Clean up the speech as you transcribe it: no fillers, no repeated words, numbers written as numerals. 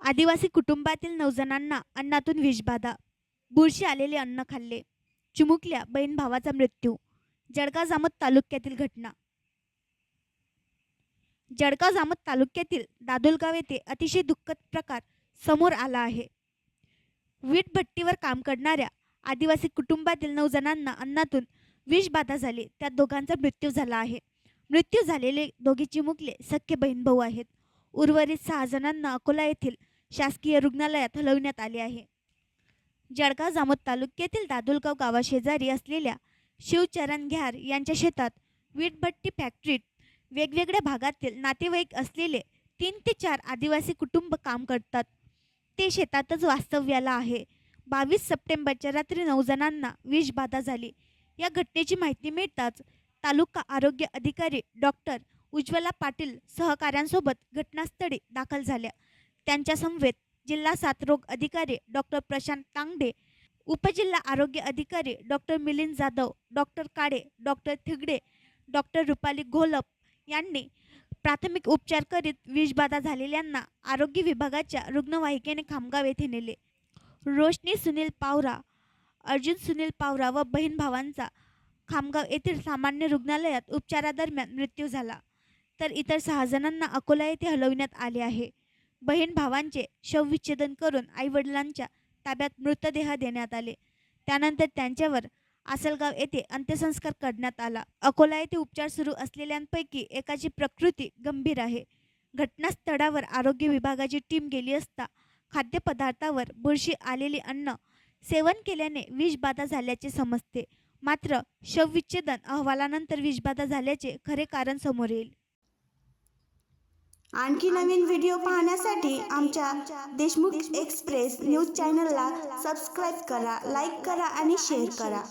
आदिवासी कुटुंबातील 9 जणांना अन्नातून विषबाधा. बुरशी आलेले अन्न खाल्ले. चिमुकल्या बहीण भावाचा मृत्यू. जळगाव जामोद तालुक्यातील घटना. जळगाव जामोद तालुक्यातील दादुलगाव येथे अतिशय दुःखद प्रकार समोर आला आहे. वीटभट्टीवर काम करणाऱ्या आदिवासी कुटुंबातील 9 जणांना अन्नातून विषबाधा झाली. त्यात दोघांचा मृत्यू झाला आहे. मृत्यू झालेले दोघे चिमुकले सख्खे बहीण भाऊ आहेत. उर्वरित 6 जणांना अकोला येथील शासकीय रुग्णालयात हलविण्यात आले आहे. जळगाव जामोद तालुक्यातील दादुलगाव गावाशेजारी असलेल्या शिवचरण घ्यार यांच्या शेतात वीटभट्टी फॅक्टरीत वेगवेगळ्या भागातील नातेवाईक असलेले 3 ते 4 आदिवासी कुटुंब काम करतात. ते शेतातच वास्तव्याला आहे. 22 सप्टेंबरच्या रात्री 9 जणांना विषबाधा झाली. या घटनेची माहिती मिळताच तालुका आरोग्य अधिकारी डॉक्टर उज्ज्वला पाटील सहकाऱ्यांसोबत घटनास्थळी दाखल झाल्या. त्यांच्या समवेत जिल्हा साथरोग अधिकारी डॉक्टर प्रशांत तांगडे, उपजिल्हा आरोग्य अधिकारी डॉक्टर मिलिंद जाधव, डॉक्टर काळे, डॉक्टर थिगडे, डॉक्टर रुपाली घोलप यांनी प्राथमिक उपचार करीत विषबाधा झालेल्यांना आरोग्य विभागाच्या रुग्णवाहिकेने खामगाव येथे नेले. रोशनी सुनील पावरा, अर्जुन सुनील पावरा व बहीण भावांचा खामगाव येथील सामान्य रुग्णालयात उपचारादरम्यान मृत्यू झाला. तर इतर 6 जणांना अकोला येथे हलविण्यात आले आहे. बहीण भावांचे शवविच्छेदन करून आईवडिलांच्या ताब्यात मृतदेह देण्यात आले. त्यानंतर त्यांच्यावर आसलगाव येथे अंत्यसंस्कार करण्यात आला. अकोला येथे उपचार सुरू असलेल्यांपैकी एकाची प्रकृती गंभीर आहे. घटनास्थळावर आरोग्य विभागाची टीम गेली असता खाद्यपदार्थावर बुरशी आलेली अन्न सेवन केल्याने विषबाधा झाल्याचे समजते. मात्र शवविच्छेदन अहवालानंतर विषबाधा झाल्याचे खरे कारण समोर येईल. आणखी नवीन व्हिडिओ पाहण्यासाठी आमच्या देशमुख एक्सप्रेस न्यूज चॅनलला सबस्क्राईब करा, लाईक करा आणि शेअर करा.